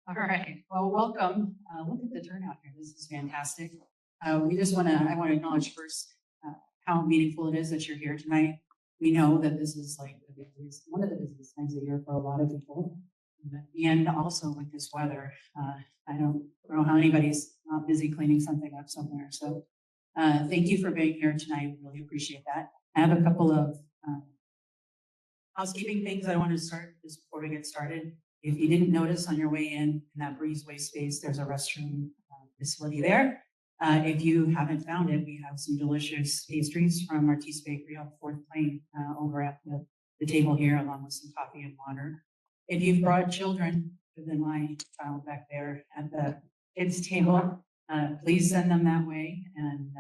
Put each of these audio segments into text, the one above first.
All right. Well, welcome. Look at the turnout here. This is fantastic. I want to acknowledge first how meaningful it is that you're here tonight. We know that this is like one of the busiest times of year for a lot of people. And also with this weather, I don't know how anybody's not busy cleaning something up somewhere. So thank you for being here tonight. Really appreciate that. I have a couple of housekeeping things I want to start just before we get started. If you didn't notice on your way in that breezeway space, there's a restroom facility there. If you haven't found it, we have some delicious pastries from Artiste Bakery on Fourth Plain over at the table here, along with some coffee and water. If you've brought children, other than my child back there at the kids table, please send them that way. And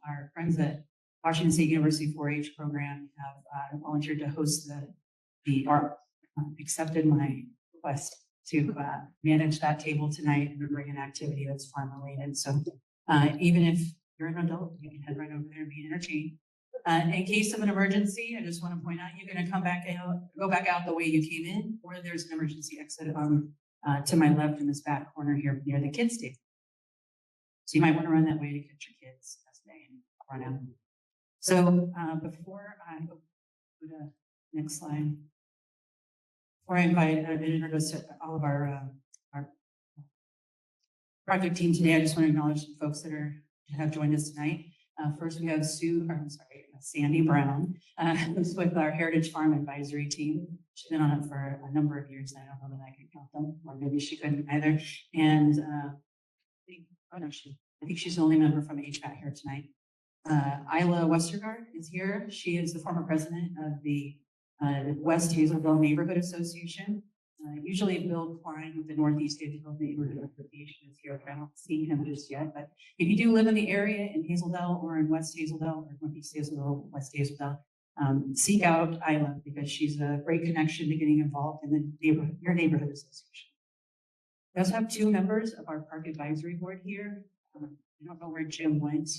our friends at Washington State University 4-H program have volunteered to host or accepted my request to manage that table tonight and bring an activity that's farm related. So even if you're an adult, you can head right over there and be entertained. In case of an emergency, I just want to point out you're going to go back out the way you came in, or there's an emergency exit to my left in this back corner here near the kids' table. So you might want to run that way to catch your kids as they run out. So before I go to the next slide, before I invite and introduce all of our project team today, I just want to acknowledge the folks that have joined us tonight. First, we have Sandy Brown, who's with our Heritage Farm Advisory Team. She's been on it for a number of years. I don't know that I can count them, or maybe she couldn't either. And I think she's the only member from HVAC here tonight. Isla Westergaard is here. She is the former president of the West Hazelville Neighborhood Association. Usually Bill Klein with the Northeast Hazelville Neighborhood Association is here. I don't see him just yet, but if you do live in the area in Hazeldale or in West Hazeldale or Northeast Hazeldale, West Hazeldale, seek out Isla because she's a great connection to getting involved in your neighborhood association. We also have two members of our Park Advisory Board here. I don't know where Jim went.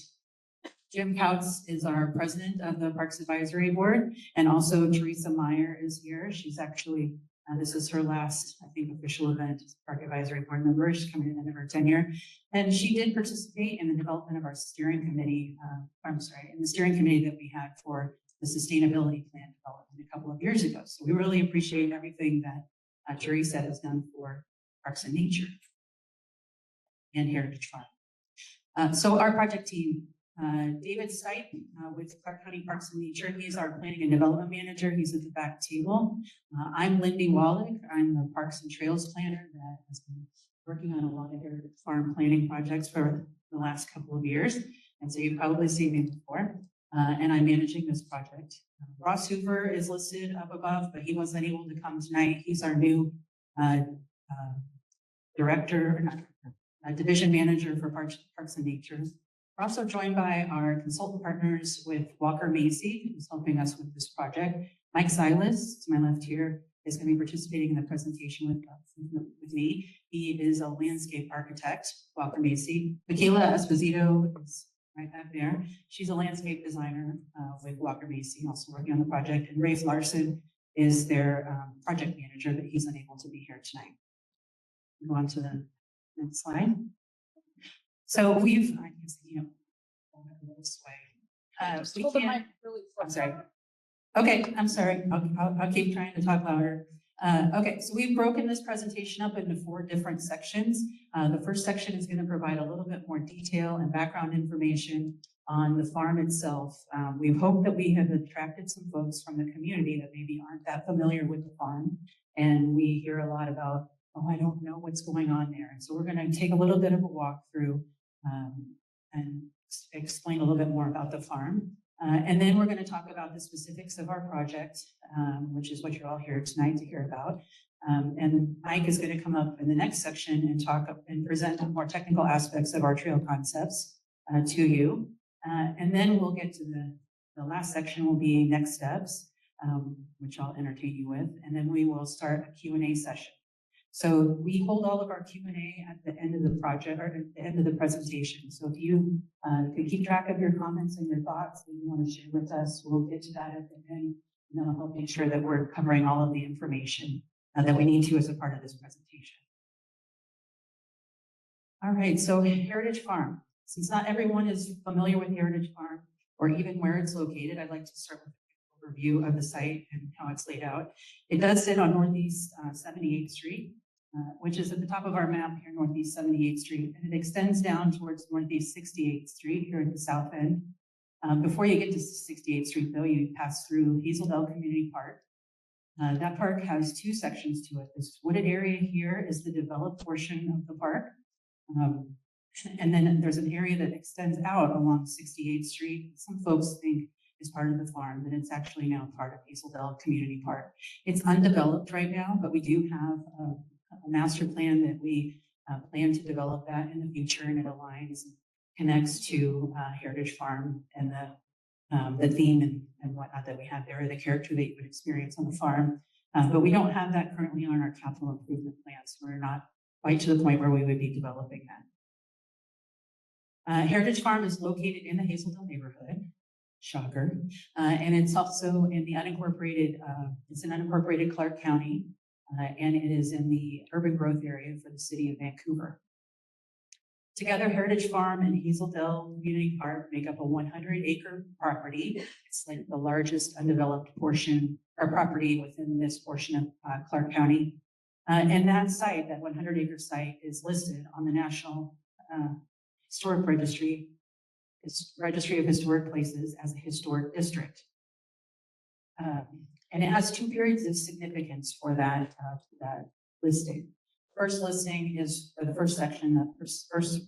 Jim Couts is our president of the Parks Advisory Board, and also Teresa Meyer is here. She's actually, this is her last, I think, official event as Park Advisory Board member. She's coming to the end of her tenure. And she did participate in the development of our steering committee, in the steering committee that we had for the sustainability plan development a couple of years ago. So we really appreciate everything that Teresa has done for Parks and Nature and Heritage Farm. So our project team, David Stipe with Clark County Parks and Nature. He's our planning and development manager. He's at the back table. I'm Lindy Wallach. I'm the Parks and Trails planner that has been working on a lot of heritage farm planning projects for the last couple of years. And so you've probably seen me before. And I'm managing this project. Ross Hoover is listed up above, but he wasn't able to come tonight. He's our new division manager for Parks and Nature. We're also joined by our consultant partners with Walker Macy, who's helping us with this project. Mike Silas, to my left here, is going to be participating in the presentation with me. He is a landscape architect, Walker Macy. Michaela Esposito is right back there. She's a landscape designer with Walker Macy, also working on the project. And Rafe Larson is their project manager, but he's unable to be here tonight. Go on to the next slide. So we've, I guess, this way. I'm sorry. Okay, I'm sorry. I'll keep trying to talk louder. Okay, so we've broken this presentation up into 4 different sections. The first section is going to provide a little bit more detail and background information on the farm itself. We hope that we have attracted some folks from the community that maybe aren't that familiar with the farm. And we hear a lot about, oh, I don't know what's going on there. And so we're going to take a little bit of a walk through and explain a little bit more about the farm. And then we're going to talk about the specifics of our project, which is what you're all here tonight to hear about. And Mike is going to come up in the next section and talk and present more technical aspects of our trail concepts to you. And then we'll get to the last section will be next steps, which I'll entertain you with. And then we will start a Q&A session. So we hold all of our Q&A at the end of the project or at the end of the presentation. So if you could keep track of your comments and your thoughts that you want to share with us, we'll get to that at the end. And then I'll help make sure that we're covering all of the information that we need to as a part of this presentation. All right, so Heritage Farm. Since not everyone is familiar with Heritage Farm or even where it's located, I'd like to start with an overview of the site and how it's laid out. It does sit on Northeast 78th Street, which is at the top of our map here, Northeast 78th Street, and it extends down towards Northeast 68th Street here at the south end. Before you get to 68th Street, though, you pass through Hazeldale Community Park. That park has two sections to it. This wooded area here is the developed portion of the park. And then there's an area that extends out along 68th Street. Some folks think is part of the farm, but it's actually now part of Hazeldale Community Park. It's undeveloped right now, but we do have a master plan that we plan to develop that in the future, and it aligns and connects to Heritage Farm and the theme and whatnot that we have there, the character that you would experience on the farm. But we don't have that currently on our capital improvement plans. We're not quite to the point where we would be developing that. Heritage Farm is located in the Hazeldale neighborhood, shocker, and it's also in the unincorporated, it's in unincorporated Clark County, and it is in the urban growth area for the city of Vancouver. Together, Heritage Farm and Hazeldale Community Park make up a 100-acre property. It's like the largest undeveloped portion or property within this portion of Clark County. And that site, that 100-acre site, is listed on the National Historic Registry of Historic Places as a historic district. And it has two periods of significance for that listing. First listing is for the first section, the first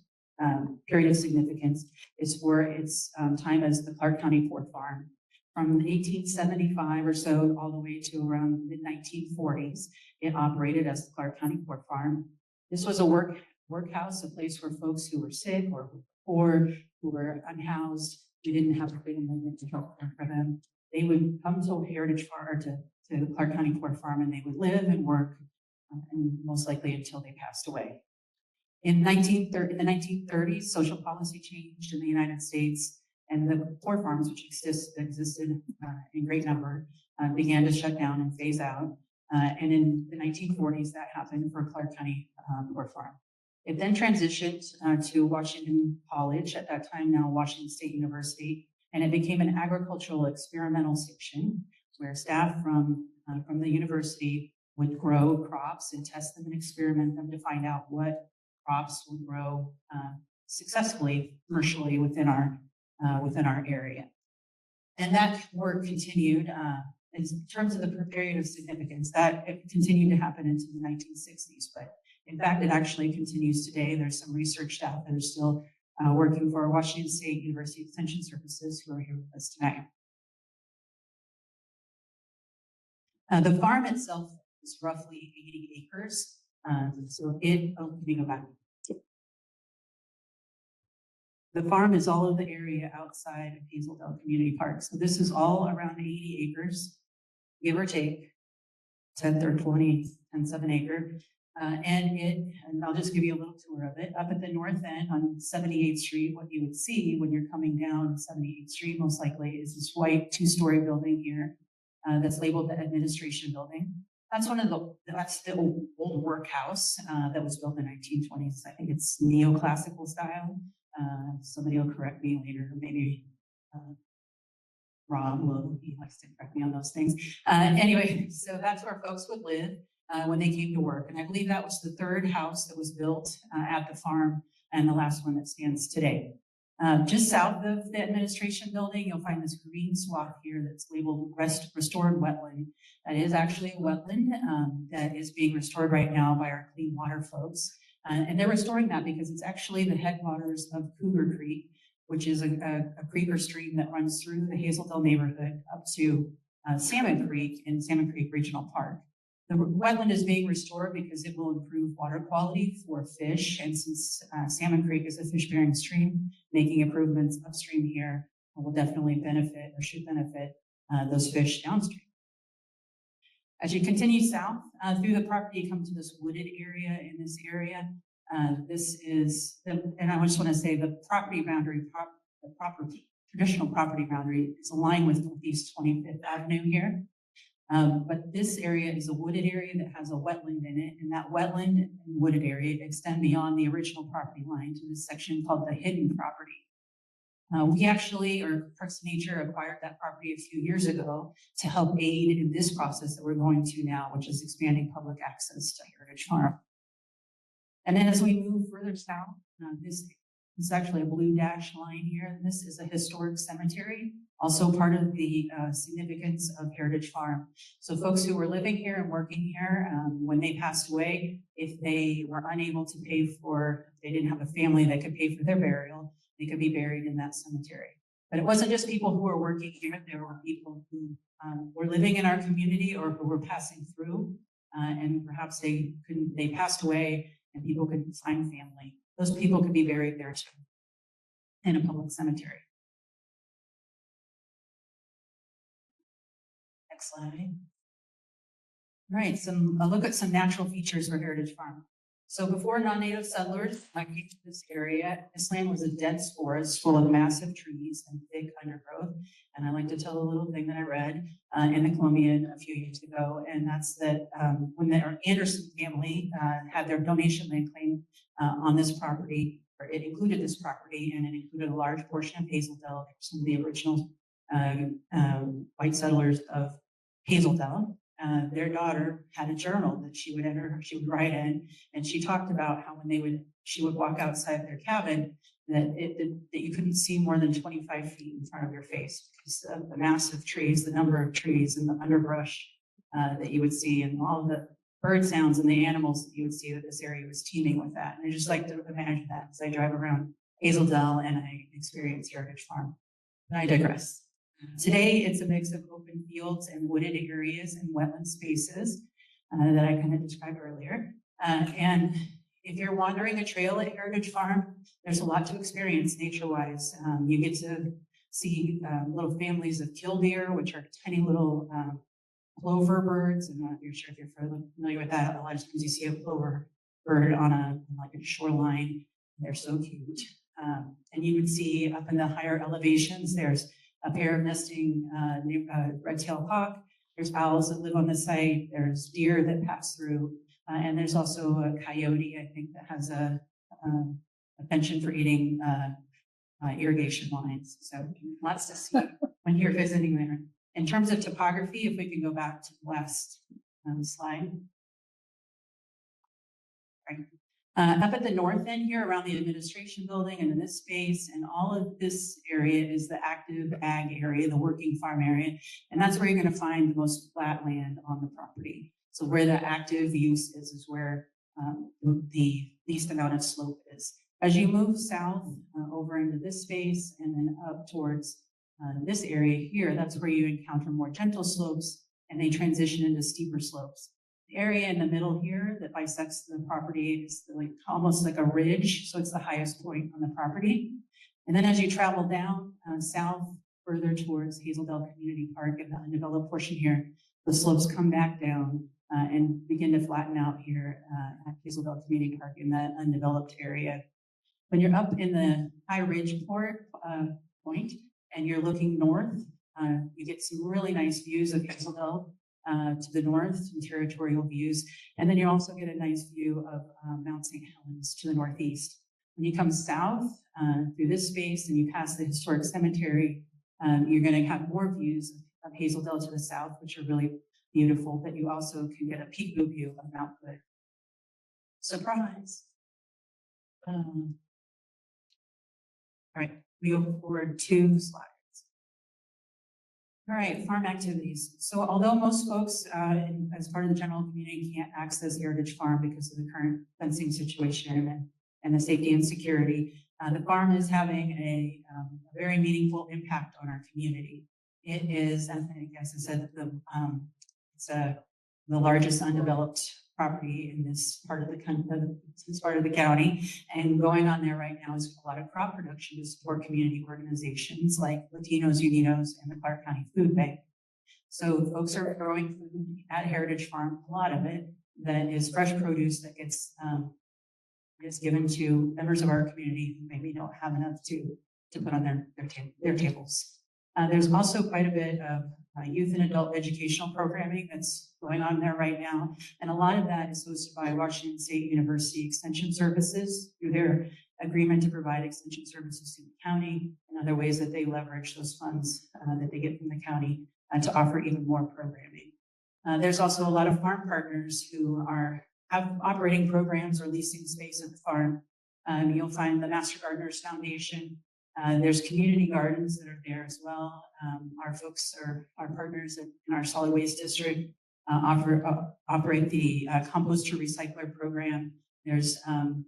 period of significance is for its time as the Clark County Port Farm. From 1875 or so all the way to around the mid-1940s, it operated as the Clark County Port Farm. This was a workhouse, a place where folks who were sick or poor, who were unhoused, we didn't have a family to help care for them. They would come to Heritage Farm, to the Clark County Port Farm, and they would live and work, and most likely until they passed away. In the 1930s, social policy changed in the United States, and the port farms, which existed in great number, began to shut down and phase out. And in the 1940s, that happened for Clark County Port Farm. It then transitioned to Washington College, at that time now Washington State University, and it became an agricultural experimental station where staff from the university would grow crops and test them and experiment them to find out what crops would grow successfully commercially within our area. And that work continued in terms of the period of significance. That it continued to happen into the 1960s, but in fact, it actually continues today. There's some research staff that are still working for Washington State University Extension Services who are here with us tonight. The farm itself is roughly 80 acres. Let me go back. The farm is all of the area outside of Hazeldale Community Park. So this is all around 80 acres, give or take, 10 or 20, 10-7 acre. And I'll just give you a little tour of it. Up at the north end on 78th Street, what you would see when you're coming down 78th Street, most likely, is this white two-story building here that's labeled the Administration Building. That's the old workhouse that was built in the 1920s. I think it's neoclassical style. Somebody will correct me later, maybe Rob will, he likes to correct me on those things. Anyway, so that's where folks would live when they came to work. And I believe that was the third house that was built at the farm and the last one that stands today. Just south of the Administration Building, you'll find this green swath here that's labeled Restored Wetland. That is actually a wetland that is being restored right now by our clean water folks. And they're restoring that because it's actually the headwaters of Cougar Creek, which is a creek or stream that runs through the Hazeldale neighborhood up to Salmon Creek in Salmon Creek Regional Park. The wetland is being restored because it will improve water quality for fish. And since Salmon Creek is a fish-bearing stream, making improvements upstream here will definitely benefit or should benefit those fish downstream. As you continue south through the property, you come to this wooded area. In this area, this is, and I just want to say the property boundary, traditional property boundary is aligned with Northeast 25th Avenue here. But this area is a wooded area that has a wetland in it, and that wetland and wooded area extend beyond the original property line to this section called the hidden property. We actually, or Parks and Nature, acquired that property a few years ago to help aid in this process that we're going to now, which is expanding public access to Heritage Farm. And then as we move further south, this is actually a blue dash line here. This is a historic cemetery, also part of the significance of Heritage Farm. So folks who were living here and working here, when they passed away, if they were unable to pay for, they didn't have a family that could pay for their burial, they could be buried in that cemetery. But it wasn't just people who were working here, there were people who were living in our community or who were passing through, and perhaps they passed away and people couldn't find family. Those people could be buried there too, in a public cemetery. Next slide. All right, a look at some natural features for Heritage Farm. So before non-native settlers came to this area, this land was a dense forest full of massive trees and thick undergrowth. And I like to tell a little thing that I read in the Columbian a few years ago, and that's that when the Anderson family had their donation land claim on this property, or it included this property, and it included a large portion of Hazeldell, some of the original white settlers of Hazeldell. Their daughter had a journal that she would write in, and she talked about how when she would walk outside their cabin, that you couldn't see more than 25 feet in front of your face because of the massive trees, the number of trees and the underbrush that you would see, and all of the bird sounds and the animals that you would see, that this area was teeming with that. And I just like to imagine that as I drive around Hazeldell and I experience Heritage Farm. But I digress. Today, it's a mix of open fields and wooded areas and wetland spaces that I kind of described earlier. And if you're wandering a trail at Heritage Farm, there's a lot to experience nature-wise. You get to see little families of killdeer, which are tiny little plover birds. I'm not sure if you're familiar with that. A lot of times you see a plover bird on a shoreline. They're so cute. And you would see up in the higher elevations, there's a pair of nesting red-tailed hawk. There's owls that live on the site. There's deer that pass through. And there's also a coyote, I think, that has a penchant for eating irrigation lines. So lots to see when you're visiting there. In terms of topography, if we can go back to the last slide. Right. Up at the north end here around the administration building and in this space and all of this area is the active ag area, the working farm area. And that's where you're going to find the most flat land on the property. So where the active use is where the least amount of slope is. As you move south over into this space and then up towards this area here, that's where you encounter more gentle slopes and they transition into steeper slopes. The area in the middle here that bisects the property is almost like a ridge, so it's the highest point on the property. And then as you travel down south further towards Hazeldell Community Park and the undeveloped portion here, the slopes come back down and begin to flatten out here at Hazeldell Community Park in that undeveloped area. When you're up in the high ridge point and you're looking north, you get some really nice views of Hazeldell. To the north, some territorial views, and then you also get a nice view of Mount St. Helens to the northeast. When you come south through this space and you pass the historic cemetery, you're going to have more views of Hazeldell to the south, which are really beautiful, but you also can get a peekaboo view of Mount Hood. Surprise. All right, we go forward 2 slides. All right, farm activities. So although most folks as part of the general community can't access Heritage Farm because of the current fencing situation and the safety and security, the farm is having a very meaningful impact on our community. It is, as I said, it's the largest undeveloped property in this part of the county, and going on there right now is a lot of crop production to support community organizations like Latinos Unidos and the Clark County Food Bank. So folks are growing food at Heritage Farm, a lot of it that is fresh produce that gets given to members of our community who maybe don't have enough to put on their tables. There's also quite a bit of youth and adult educational programming that's going on there right now. And a lot of that is hosted by Washington State University Extension Services through their agreement to provide extension services to the county and other ways that they leverage those funds that they get from the county to offer even more programming. There's also a lot of farm partners who have operating programs or leasing space at the farm. You'll find the Master Gardeners Foundation. There's community gardens that are there as well. Our partners in our solid waste district operate the compost to recycler program. There's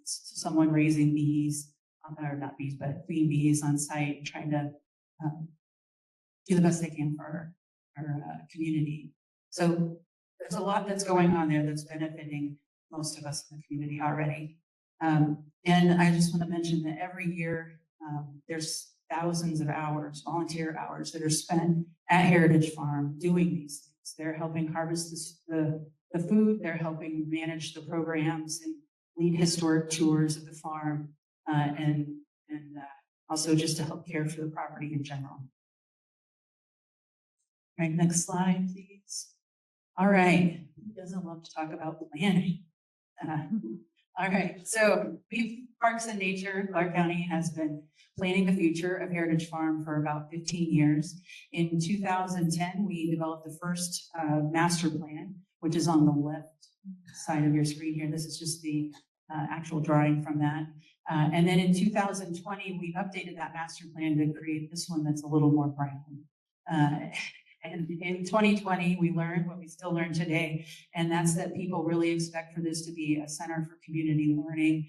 someone raising bees, or not bees, but queen bees on site, trying to do the best they can for our community. So there's a lot that's going on there that's benefiting most of us in the community already. And I just want to mention that every year there's thousands of hours, volunteer hours that are spent at Heritage Farm doing these things. They're helping harvest the food, they're helping manage the programs and lead historic tours of the farm, and also just to help care for the property in general. All right, next slide, please. All right, who doesn't love to talk about planning? All right, so Parks and Nature, Clark County has been planning the future of Heritage Farm for about 15 years. In 2010, we developed the first master plan, which is on the left side of your screen here. This is just the actual drawing from that. And then in 2020, we updated that master plan to create this one that's a little more brown. And in 2020, we learned what we still learn today, and that's that people really expect for this to be a center for community learning,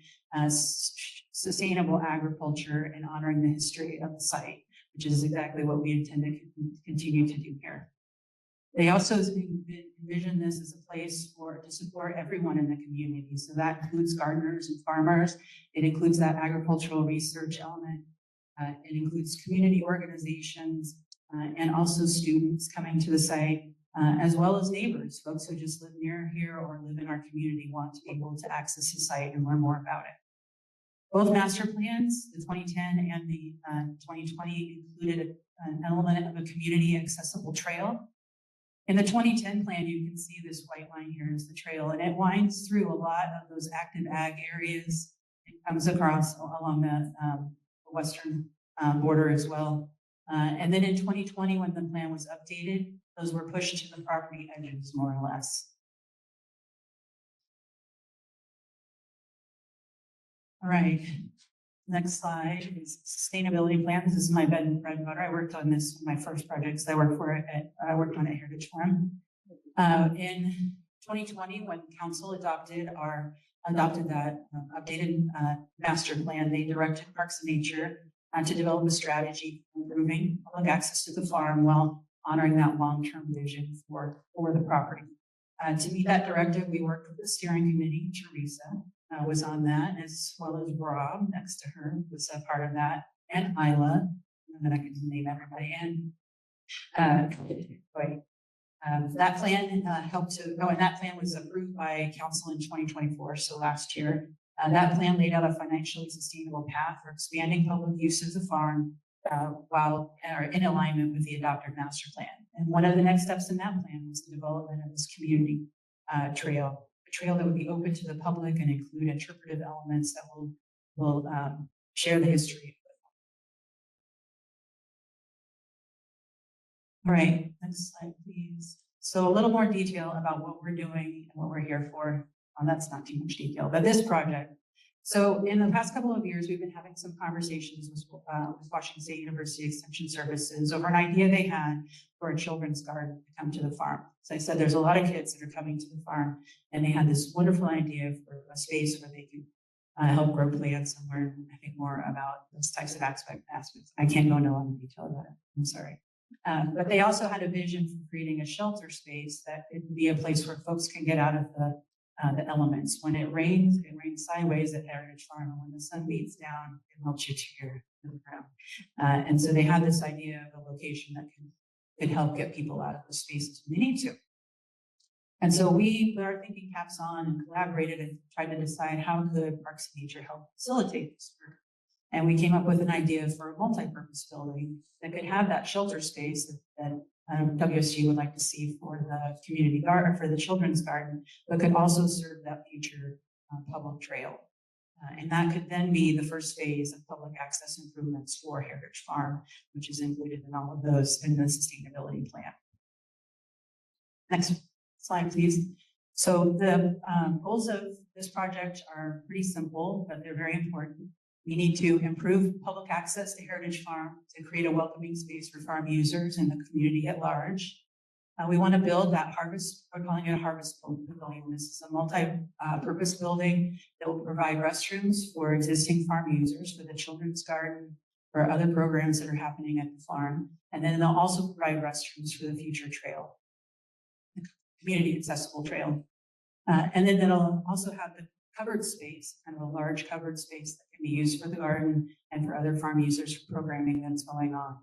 sustainable agriculture, and honoring the history of the site, which is exactly what we intend to continue to do here. They also envision this as a place to support everyone in the community. So that includes gardeners and farmers. It includes that agricultural research element. It includes community organizations, and also students coming to the site, as well as neighbors, folks who just live near here or live in our community want to be able to access the site and learn more about it. Both master plans, the 2010 and the 2020, included an element of a community accessible trail. In the 2010 plan, you can see this white line here is the trail, and it winds through a lot of those active ag areas. It comes across along the western border as well. And then in 2020, when the plan was updated, those were pushed to the property edges, more or less. All right, next slide is sustainability plan. This is my bread and butter. I worked on this my first projects I worked on at Heritage Farm. In 2020, when council adopted that updated master plan, they directed Parks and Nature to develop a strategy for improving public access to the farm while honoring that long-term vision for the property. To meet that directive, we worked with the steering committee. Teresa was on that, as well as Rob next to her was a part of that, and Isla, and then I can name everybody. And that plan and that plan was approved by council in 2024, so last year. That plan laid out a financially sustainable path for expanding public use of the farm while in alignment with the adopted master plan. And one of the next steps in that plan was the development of this community trail, a trail that would be open to the public and include interpretive elements that will share the history. All right, next slide, please. So a little more detail about what we're doing and what we're here for. That's not too much detail, but this project. So in the past couple of years, we've been having some conversations with Washington State University Extension Services over an idea they had for a children's garden to come to the farm. As I said, there's a lot of kids that are coming to the farm, and they had this wonderful idea for a space where they can help grow plants and learn, I think, more about those types of aspects. I can't go into a lot of detail about it. I'm sorry. But they also had a vision for creating a shelter space that would be a place where folks can get out of the elements. When it rains sideways at Heritage Farm, and when the sun beats down, it melts you to the ground. And so they had this idea of a location that could help get people out of the spaces when they need to. And so we put our thinking caps on and collaborated and tried to decide how could Parks and Nature help facilitate this work. And we came up with an idea for a multi-purpose building that could have that shelter space that WSG would like to see for the community garden, for the children's garden, but could also serve that future public trail. And that could then be the first phase of public access improvements for Heritage Farm, which is included in all of those in the sustainability plan. Next slide, please. So the goals of this project are pretty simple, but they're very important. We need to improve public access to Heritage Farm to create a welcoming space for farm users and the community at large. We want to build that harvest, we're calling it a harvest pavilion. This is a multi-purpose building that will provide restrooms for existing farm users, for the children's garden, for other programs that are happening at the farm. And then they'll also provide restrooms for the future trail, the community accessible trail. And then it'll also have the covered space, kind of a large covered space that can be used for the garden and for other farm users for programming that's going on.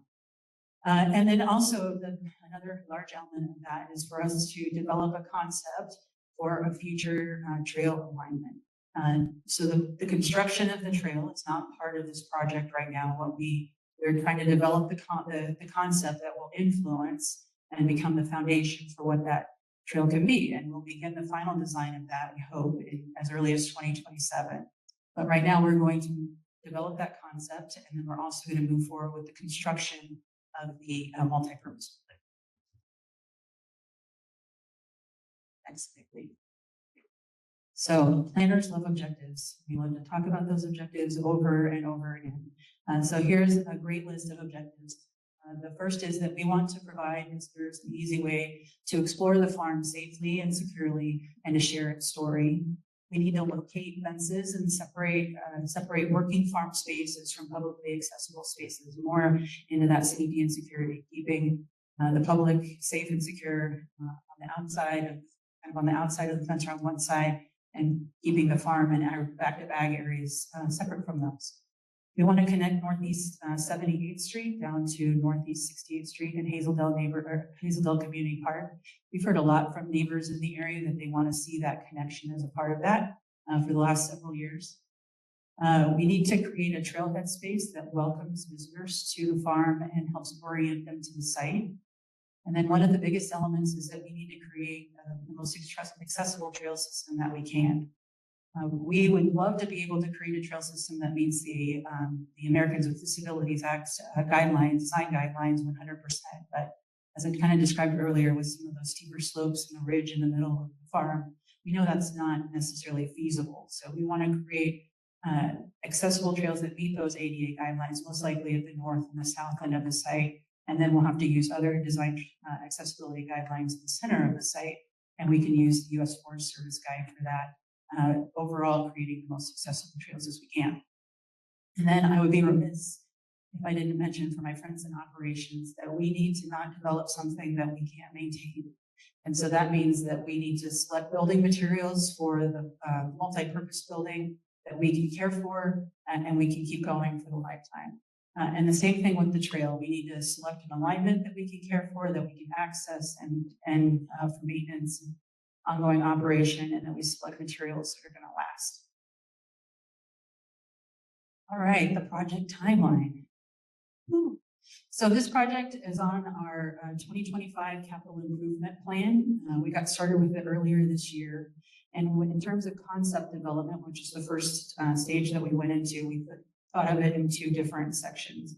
And then also another large element of that is for us to develop a concept for a future trail alignment. So the construction of the trail is not part of this project right now. We're trying to develop the concept that will influence and become the foundation for what that trail can be. And we'll begin the final design of that, we hope, as early as 2027. But right now we're going to develop that concept, and then we're also going to move forward with the construction of the multi-purpose building. Next slide, please. So planners love objectives. We love to talk about those objectives over and over again. So here's a great list of objectives. The first is that we want to provide visitors an easy way to explore the farm safely and securely and to share its story. We need to locate fences and separate working farm spaces from publicly accessible spaces, more into that safety and security, keeping the public safe and secure on the outside, on the outside of the fence on one side, and keeping the farm and our back-to-bag areas separate from those. We want to connect Northeast 78th Street down to Northeast 68th Street in Hazeldale Community Park. We've heard a lot from neighbors in the area that they want to see that connection as a part of that for the last several years. We need to create a trailhead space that welcomes visitors to the farm and helps orient them to the site. And then one of the biggest elements is that we need to create the most accessible trail system that we can. We would love to be able to create a trail system that meets the Americans with Disabilities Act design guidelines 100%. But as I kind of described earlier, with some of those steeper slopes and the ridge in the middle of the farm, we know that's not necessarily feasible. So we want to create accessible trails that meet those ADA guidelines, most likely at the north and the south end of the site. And then we'll have to use other design accessibility guidelines in the center of the site. And we can use the U.S. Forest Service guide for that. Overall, creating the most accessible trails as we can. And then I would be remiss if I didn't mention for my friends in operations that we need to not develop something that we can't maintain. And so that means that we need to select building materials for the multi-purpose building that we can care for and we can keep going for the lifetime. And the same thing with the trail. We need to select an alignment that we can care for, that we can access and for maintenance and ongoing operation, and then we select materials that are going to last. All right, the project timeline. So this project is on our 2025 capital improvement plan. We got started with it earlier this year. And in terms of concept development, which is the first stage that we went into, we thought of it in two different sections.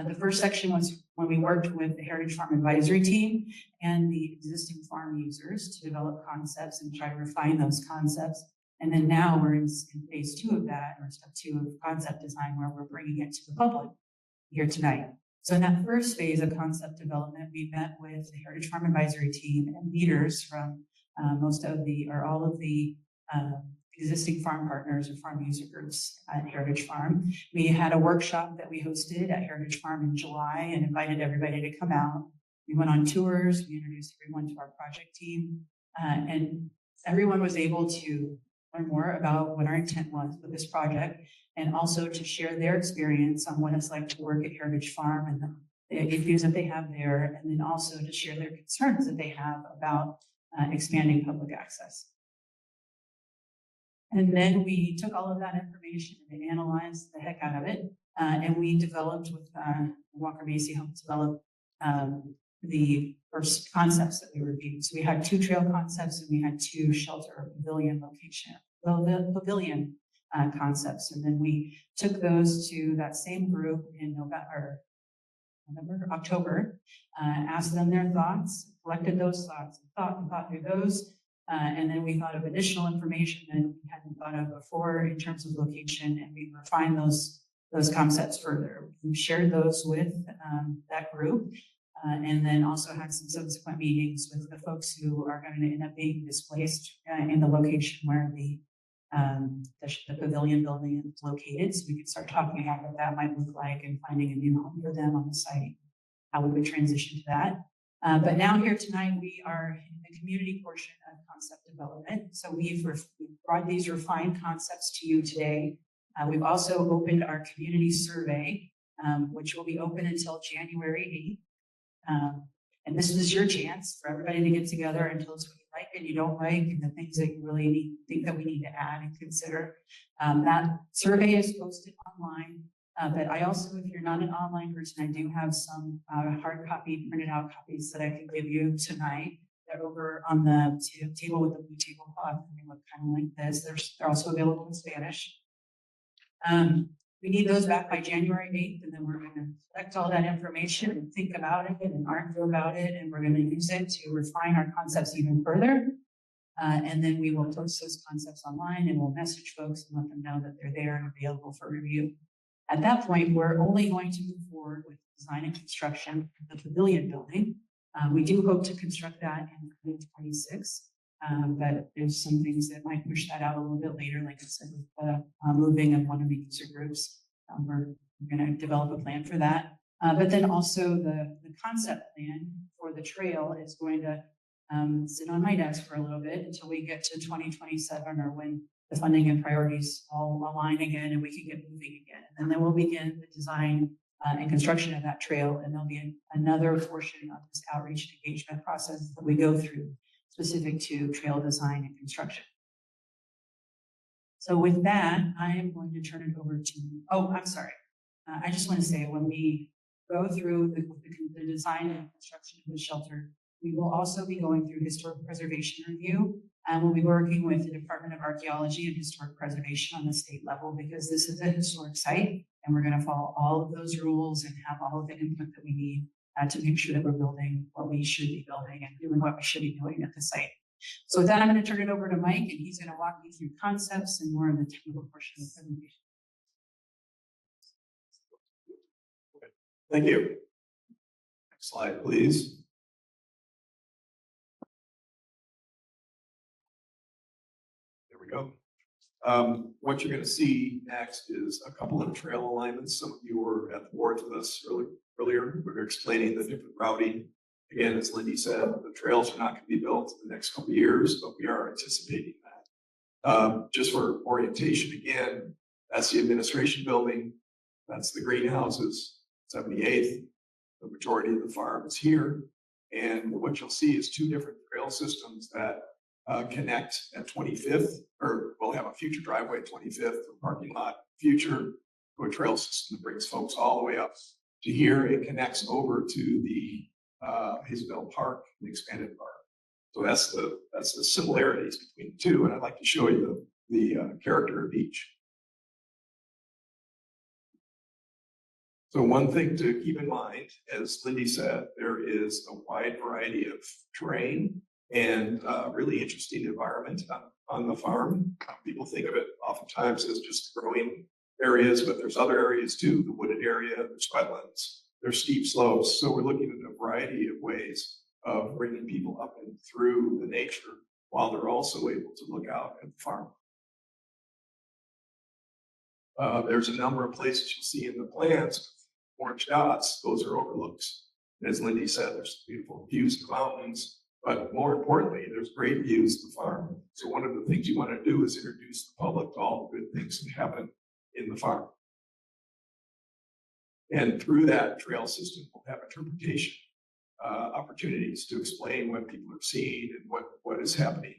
The first section was when we worked with the Heritage Farm Advisory Team and the existing farm users to develop concepts and try to refine those concepts. And then now we're in phase 2 of that, or step 2 of concept design, where we're bringing it to the public here tonight. So in that first phase of concept development, we met with the Heritage Farm Advisory Team and leaders from all of the existing farm partners or farm user groups at Heritage Farm. We had a workshop that we hosted at Heritage Farm in July and invited everybody to come out. We went on tours, we introduced everyone to our project team, and everyone was able to learn more about what our intent was with this project, and also to share their experience on what it's like to work at Heritage Farm and the issues that they have there, and then also to share their concerns that they have about expanding public access. And then we took all of that information and analyzed the heck out of it. And we developed with Walker Macy helped develop the first concepts that we reviewed. So we had 2 trail concepts and we had 2 shelter or pavilion concepts. And then we took those to that same group in October, asked them their thoughts, collected those thoughts, thought through those, and then we thought of additional information that we hadn't thought of before in terms of location, and we refined those concepts further. We shared those with that group, and then also had some subsequent meetings with the folks who are going to end up being displaced in the location where the pavilion building is located, so we could start talking about what that might look like and finding a new home for them on the site, how we would transition to that. But now here tonight, we are in the community portion of concept development. So we've brought these refined concepts to you today. We've also opened our community survey, which will be open until January 8th. And this is your chance for everybody to get together and tell us what you like and you don't like, and the things that you really think that we need to add and consider. That survey is posted online. But I also, if you're not an online person, I do have some hard copy, printed out copies that I can give you tonight. They're over on the table with the blue tablecloth, and they look kind of like this. They're also available in Spanish. We need those back by January 8th, and then we're going to collect all that information and think about it and argue about it, and we're going to use it to refine our concepts even further. And then we will post those concepts online, and we'll message folks and let them know that they're there and available for review. At that point, we're only going to move forward with design and construction of the pavilion building. We do hope to construct that in 2026, but there's some things that might push that out a little bit later. Like I said, with the moving of one of the user groups, we're going to develop a plan for that. But then also the concept plan for the trail is going to sit on my desk for a little bit until we get to 2027, or when the funding and priorities all align again and we can get moving again. And then we'll begin the design and construction of that trail. And there'll be another portion of this outreach and engagement process that we go through specific to trail design and construction. So with that, I am going to turn it over to, I'm sorry. I just want to say, when we go through the design and construction of the shelter, we will also be going through historic preservation review, and we'll be working with the Department of Archaeology and Historic Preservation on the state level, because this is a historic site, and we're going to follow all of those rules and have all of the input that we need to make sure that we're building what we should be building and doing what we should be doing at the site. So with that, I'm going to turn it over to Mike, and he's going to walk you through concepts and more of the technical portion of the presentation. Thank you. Next slide, please. There we go. What you're going to see next is a couple of trail alignments. Some of you were at the board with us earlier. We were explaining the different routing. Again, as Lindy said, the trails are not going to be built in the next couple of years, but we are anticipating that. Just for orientation, again, that's the administration building. That's the greenhouses, 78th. The majority of the farm is here. And what you'll see is 2 different trail systems that connect at 25th, or we'll have a future driveway at 25th, a parking lot, future to a trail system that brings folks all the way up to here. It connects over to the Hazelbell Park, the expanded park. So that's the similarities between the 2, and I'd like to show you the character of each. So one thing to keep in mind, as Lindy said, there is a wide variety of terrain and really interesting environment on the farm. People think of it oftentimes as just growing areas, but there's other areas too, the wooded area, there's wetlands, there's steep slopes. So we're looking at a variety of ways of bringing people up and through the nature while they're also able to look out at the farm. There's a number of places you'll see in the plans, orange dots, those are overlooks. And as Lindy said, there's beautiful views of the mountains, but more importantly, there's great views of the farm. So one of the things you want to do is introduce the public to all the good things that happen in the farm. And through that trail system, we'll have interpretation opportunities to explain what people are seeing and what is happening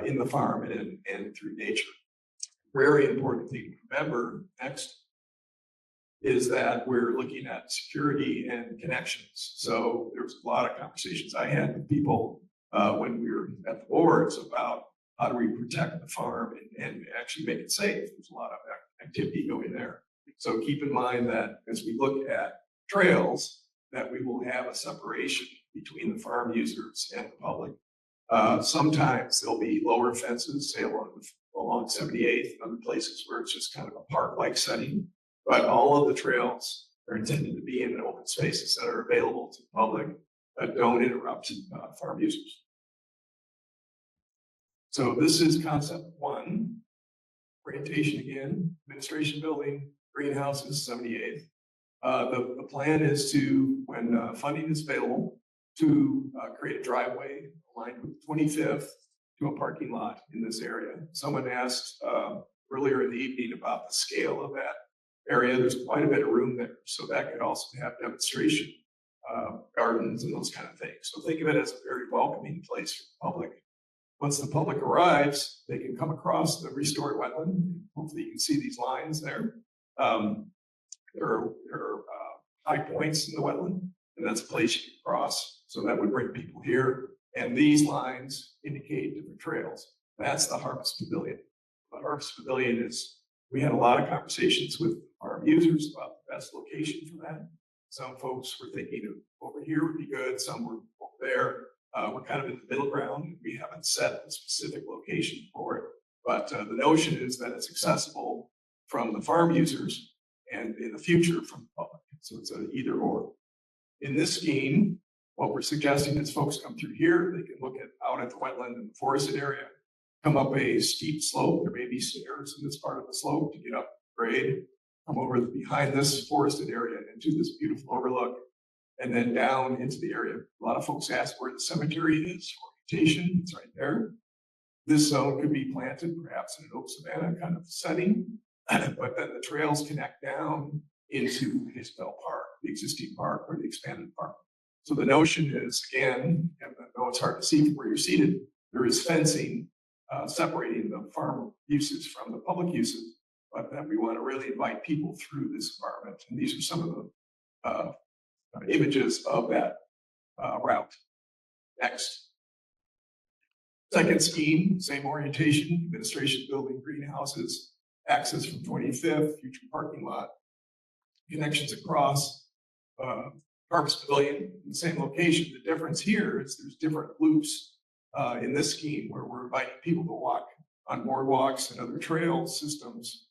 in the farm and through nature. Very important thing to remember next is that we're looking at security and connections. So there was a lot of conversations I had with people when we were at the boards about how do we protect the farm and actually make it safe. There's a lot of activity going there. So keep in mind that as we look at trails, that we will have a separation between the farm users and the public. Sometimes there'll be lower fences, say along 78th and other places where it's just kind of a park-like setting. But all of the trails are intended to be in open spaces that are available to the public that don't interrupt farm users. So this is concept one. Orientation again, administration building, greenhouses, 78th. The plan is to, when funding is available, to create a driveway aligned with 25th to a parking lot in this area. Someone asked earlier in the evening about the scale of that area. There's quite a bit of room there, so that could also have demonstration gardens and those kind of things. So think of it as a very welcoming place for the public. Once the public arrives, they can come across the restored wetland. Hopefully you can see these lines there. There are high points in the wetland, and that's a place you can cross. So that would bring people here. And these lines indicate different trails. That's the Harvest Pavilion. The Harvest Pavilion is, we had a lot of conversations with farm users about the best location for that. Some folks were thinking of over here would be good. Some were over there. We're kind of in the middle ground. We haven't set a specific location for it, but the notion is that it's accessible from the farm users and in the future from the public. So it's an either or. In this scheme, what we're suggesting is folks come through here. They can look out at the wetland and the forested area, come up a steep slope. There may be stairs in this part of the slope to get up grade, come over behind this forested area into this beautiful overlook, and then down into the area. A lot of folks ask where the cemetery is, orientation, it's right there. This zone could be planted perhaps in an oak savanna kind of setting, but then the trails connect down into Isbell Park, the existing park or the expanded park. So the notion is, again, and I know it's hard to see from where you're seated, there is fencing separating the farm uses from the public uses, but then we want to really invite people through this environment. And these are some of the images of that route. Next. Second scheme, same orientation, administration building, greenhouses, access from 25th, future parking lot, connections across Harvest Pavilion, in the same location. The difference here is there's different loops in this scheme where we're inviting people to walk on boardwalks and other trail systems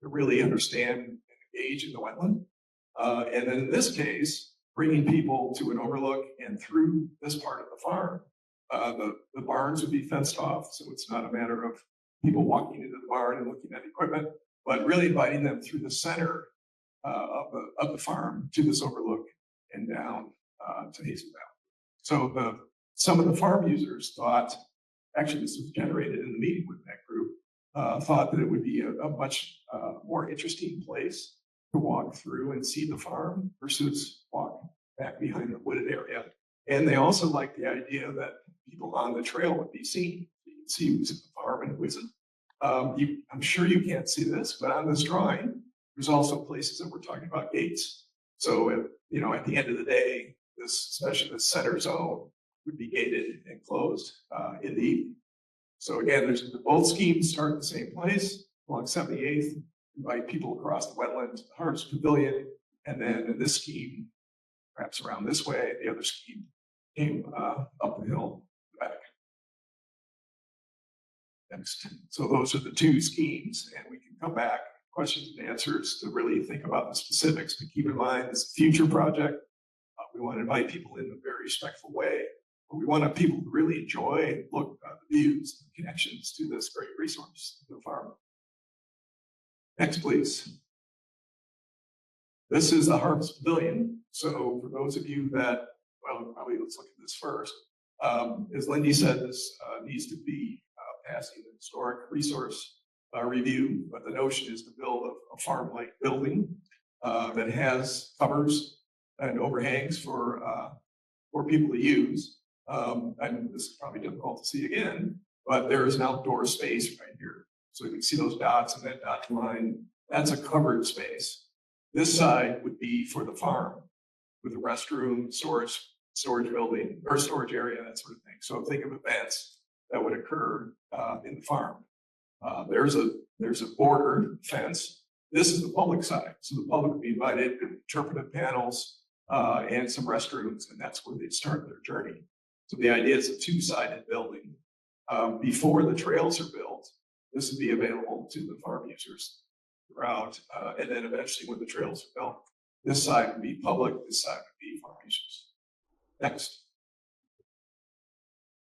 to really understand and engage in the wetland. And then in this case, bringing people to an overlook and through this part of the farm. The barns would be fenced off, so it's not a matter of people walking into the barn and looking at equipment, but really inviting them through the center of the farm to this overlook and down to Hazel Valley. So some of the farm users thought, actually this was generated in the meeting with that group, thought that it would be a much more interesting place to walk through and see the farm versus walk back behind the wooded area. And they also liked the idea that people on the trail would be seen. You can see who's at the farm and who isn't. I'm sure you can't see this, but on this drawing, there's also places that we're talking about gates. So, at the end of the day, especially the center zone, would be gated and closed in the evening. So again, both schemes start in the same place along 78th, invite people across the wetland to the Harvest Pavilion, and then in this scheme, perhaps around this way, the other scheme came up the hill back. Next. So those are the two schemes, and we can come back, questions and answers, to really think about the specifics. But keep in mind, this is a future project. We want to invite people in a very respectful way. But we want people to really enjoy and look at the views and connections to this great resource, the farm. Next, please. This is the Harvest Pavilion. So for those of you that, well, probably let's look at this first. As Lindy said, this needs to be passing the historic resource review, but the notion is to build a farm-like building that has covers and overhangs for people to use. And this is probably difficult to see again, but there is an outdoor space right here. So you can see those dots and that dotted line. That's a covered space. This side would be for the farm with a restroom, storage building, or storage area, that sort of thing. So think of events that would occur in the farm. There's a border fence. This is the public side. So the public would be invited, interpretive panels, and some restrooms, and that's where they'd start their journey. So the idea is a two-sided building. Before the trails are built, this would be available to the farm users throughout, and then eventually when the trails are built, this side would be public, this side would be farm users. Next.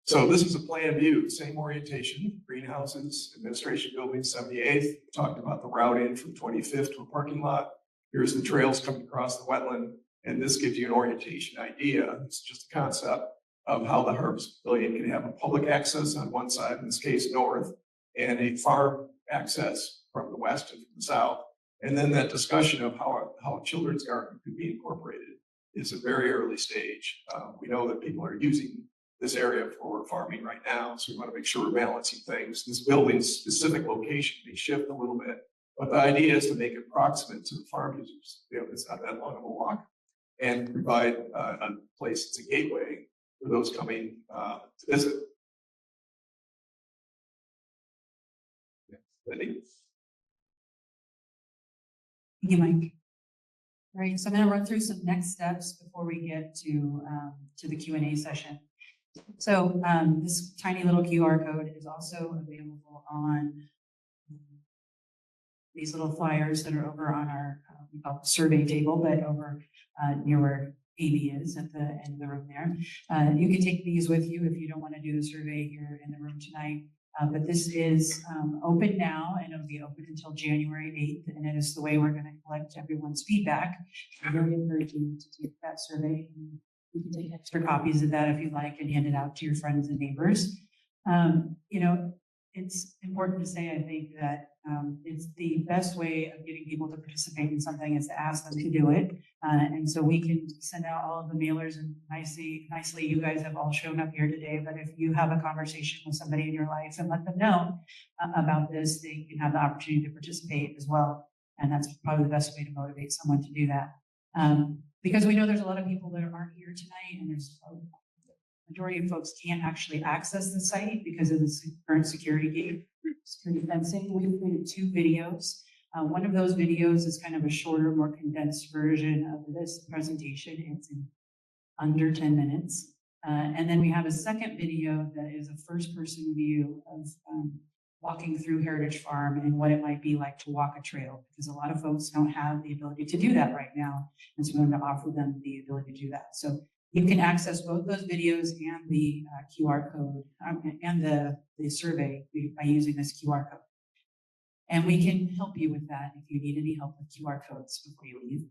So this is a plan view, same orientation, greenhouses, administration building, 78th. Talked about the route in from 25th to a parking lot. Here's the trails coming across the wetland, and this gives you an orientation idea. It's just a concept of how the Harvest Pavilion can have a public access on one side, in this case north, and a farm access from the west and from the south. And then that discussion of how a children's garden could be incorporated is a very early stage. We know that people are using this area for farming right now, so we want to make sure we're balancing things. This building's specific location may shift a little bit, but the idea is to make it proximate to the farm users. You know, it's not that long of a walk, and provide a place, it's a gateway for those coming to visit. Ready? Thank you, Mike. All right, so I'm going to run through some next steps before we get to the Q&A session. So this tiny little QR code is also available on these little flyers that are over on our we call it survey table, but over near where Amy is at the end of the room there. You can take these with you if you don't want to do the survey here in the room tonight. But this is open now, and it'll be open until January 8th, and it is the way we're going to collect everyone's feedback. I really encourage you to take that survey. And you can take extra copies of that if you'd like and hand it out to your friends and neighbors. You know, it's important to say, I think, that it's the best way of getting people to participate in something is to ask them to do it. And so we can send out all of the mailers, and nicely, you guys have all shown up here today. But if you have a conversation with somebody in your life and let them know about this, they can have the opportunity to participate as well. And that's probably the best way to motivate someone to do that. Because we know there's a lot of people that aren't here tonight, and there's a majority of folks can't actually access the site because of the current security fencing. We've created 2 videos. One of those videos is kind of a shorter, more condensed version of this presentation. It's in under 10 minutes. And then we have a second video that is a first-person view of walking through Heritage Farm and what it might be like to walk a trail, because a lot of folks don't have the ability to do that right now. And so we want to offer them the ability to do that. So you can access both those videos and the QR code and the survey by using this QR code. And we can help you with that if you need any help with QR codes before you leave.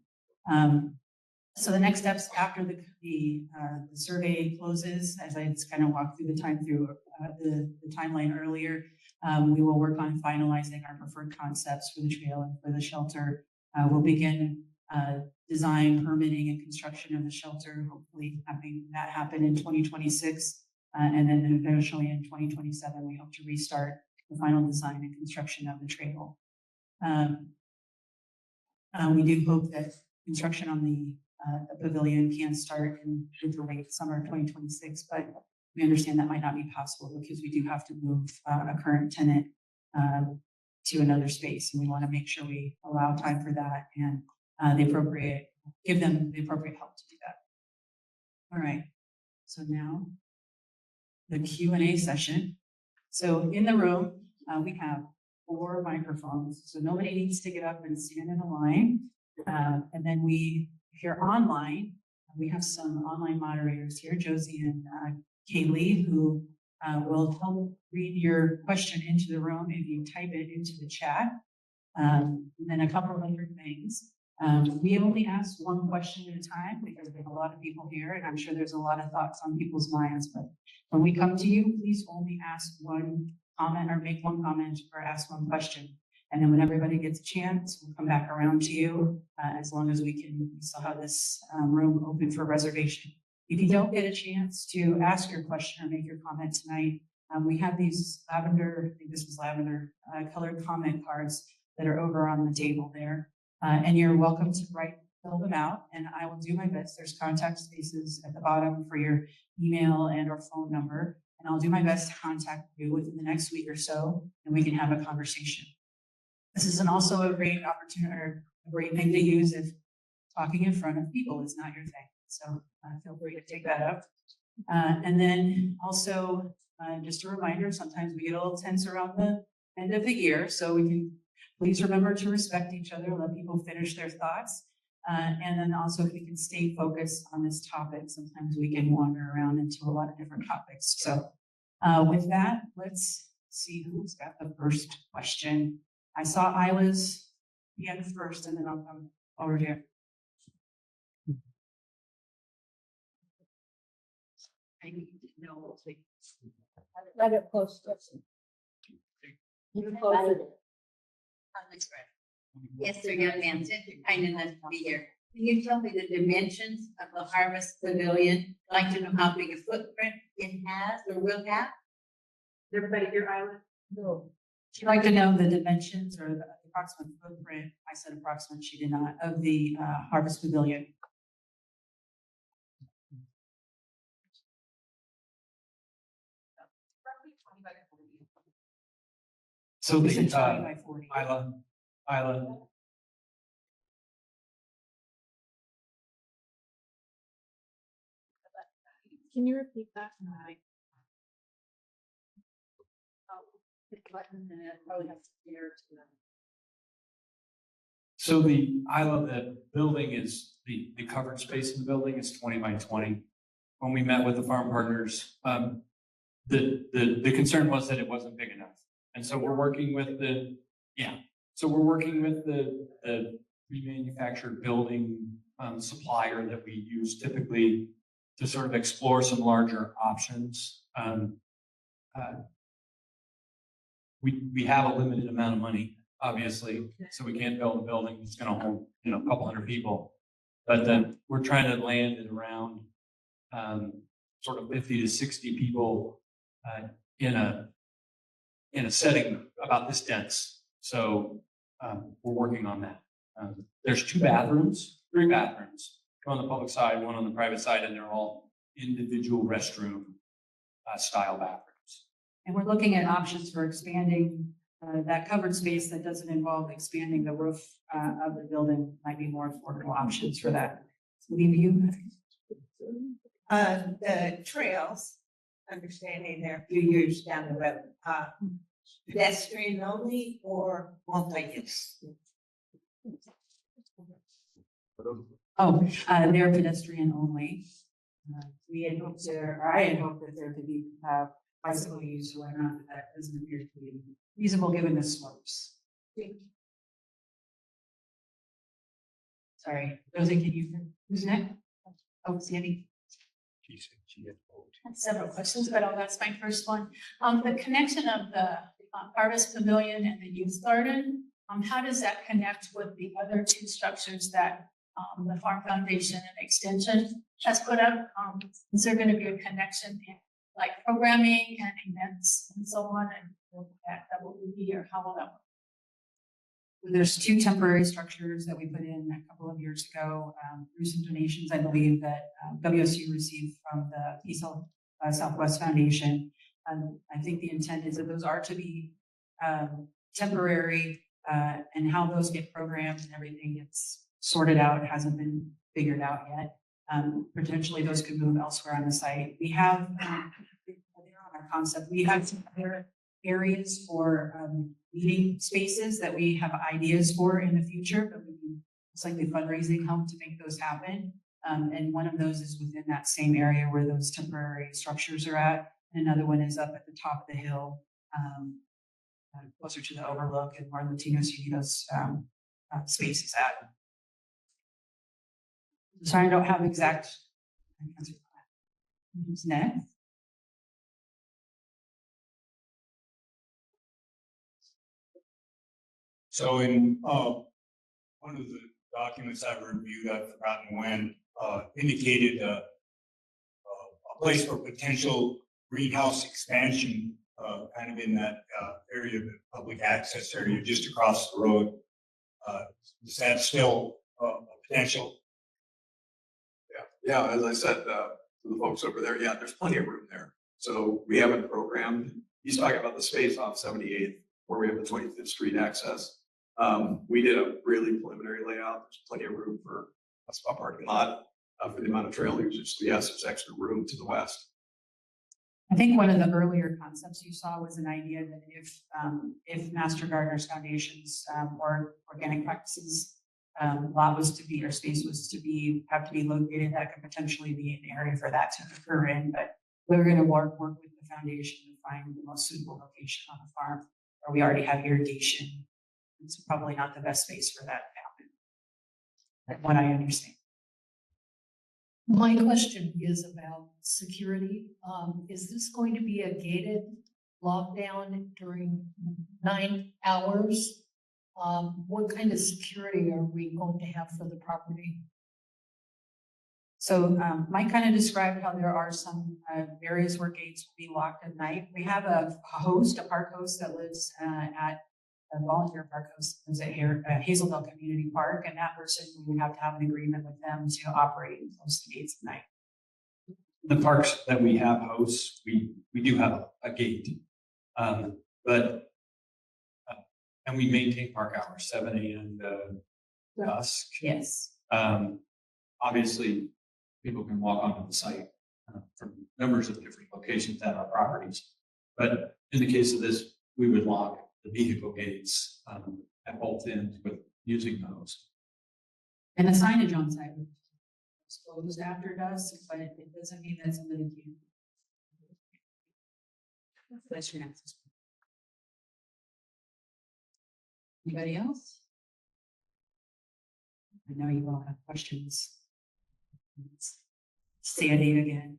So the next steps after the survey closes, as I just kind of walked through the timeline earlier, we will work on finalizing our preferred concepts for the trail and for the shelter. We'll begin design, permitting, and construction of the shelter, hopefully having that happen in 2026. And then eventually in 2027, we hope to restart the final design and construction of the trail. We do hope that construction on the pavilion can start in the late summer of 2026, but we understand that might not be possible because we do have to move a current tenant to another space, and we want to make sure we allow time for that and give them the appropriate help to do that. All right, so now the Q&A session. So in the room, we have 4 microphones, so nobody needs to get up and stand in a line. And then if you're online, we have some online moderators here, Josie and Kaylee, who will help read your question into the room if you type it into the chat. And then a couple of other things. We only ask 1 question at a time because we have a lot of people here, and I'm sure there's a lot of thoughts on people's minds. But when we come to you, please only ask 1 comment or make 1 comment or ask 1 question. And then when everybody gets a chance, we'll come back around to you as long as we still have this room open for reservation. If you don't get a chance to ask your question or make your comment tonight, we have these lavender, I think this is lavender, colored comment cards that are over on the table there. And you're welcome to fill them out, and I will do my best. There's contact spaces at the bottom for your email and or phone number. And I'll do my best to contact you within the next week or so, and we can have a conversation. This is also a great opportunity or a great thing to use if talking in front of people is not your thing. So feel free to take that up. And then also, just a reminder, sometimes we get a little tense around the end of the year, so we can please remember to respect each other, let people finish their thoughts. And then also, if we can stay focused on this topic, sometimes we can wander around into a lot of different topics. So with that, let's see who's got the first question. I saw Isla's hand first, and then I'll come over here. I need to know. Let it post. You posted it. Yes, sir, young man, since you're kind enough to be here, can you tell me the dimensions of the Harvest Pavilion? I'd like to know how big a footprint it has or will have. Everybody here, Isla? No. She'd like to know the dimensions or the approximate footprint. I said approximate, she did not, of the Harvest Pavilion. So You said the, 20 by 40. Isla, Can you repeat that? so the Isla, the building is, the covered space in the building is 20 by 20. When we met with the farm partners, the concern was that it wasn't big enough. And so we're working with the remanufactured building supplier that we use typically to sort of explore some larger options. We have a limited amount of money, obviously, so we can't build a building that's going to hold, a couple hundred people. But then we're trying to land it around sort of 50 to 60 people in a setting about this dense. So we're working on that. There's three bathrooms, one on the public side, one on the private side, and they're all individual restroom style bathrooms. And we're looking at options for expanding that covered space that doesn't involve expanding the roof of the building. Might be more affordable options for that. So leave you. The trails, understanding they're a few years down the road, pedestrian only or multi-use? Oh, they're pedestrian only. We had hoped there, or I had hoped that there could be bicycle use or whatnot, but that doesn't appear to be feasible given the slopes. Sorry, Rosie, can you, who's next? Oh, Sandy. Several questions, but that's my first one. The connection of the Harvest Pavilion and the Youth Garden, how does that connect with the other two structures that the Farm Foundation and Extension has put up? Is there going to be a connection in like programming and events and so on, and that will be, or how will that work? There's two temporary structures that we put in a couple of years ago through some donations, I believe, that WSU received from the Peace Southwest Foundation. I think the intent is that those are to be temporary, and how those get programmed and everything gets sorted out. It hasn't been figured out yet. Potentially those could move elsewhere on the site. We have, on our concept, we have some other areas for meeting spaces that we have ideas for in the future, but we need most likely fundraising help to make those happen. And one of those is within that same area where those temporary structures are at. And another one is up at the top of the hill, closer to the overlook and where Latinos Unidos space is at. Sorry, I don't have exact answer for that. Who's next? So in one of the documents I've reviewed, I've forgotten when, indicated a place for potential greenhouse expansion, kind of in that area, the public access area just across the road. Is that still a potential? Yeah, as I said, to the folks over there, yeah, there's plenty of room there. So we haven't programmed, he's talking about the space off 78th, where we have the 25th Street access. We did a really preliminary layout, there's plenty of room for a parking lot, for the amount of trail users. So yes, there's extra room to the west. I think one of the earlier concepts you saw was an idea that if Master Gardeners Foundations, or organic practices, lot was to be, or space was to be, have to be located, that could potentially be an area for that to occur in, but we're gonna work with the foundation to find the most suitable location on the farm, where we already have irrigation. It's probably not the best space for that to happen. That's what I understand. My question is about security. Is this going to be a gated lockdown during 9 hours? What kind of security are we going to have for the property? So Mike kind of described how there are some areas where gates will be locked at night. We have a host, a park host that lives at a volunteer park host lives at Hazeldale Community Park, and that person, we would have to have an agreement with them to operate and close the gates at night. The parks that we have hosts, we do have a gate. But and we maintain park hours, 7 a.m. to dusk. Yes. Obviously, people can walk onto the site from numbers of different locations at our properties. But in the case of this, we would lock the vehicle gates at both ends with using those. And the signage on site was closed after dusk, but it doesn't mean that somebody can't. That's your access. Anybody else? I know you all have questions. Sandy again.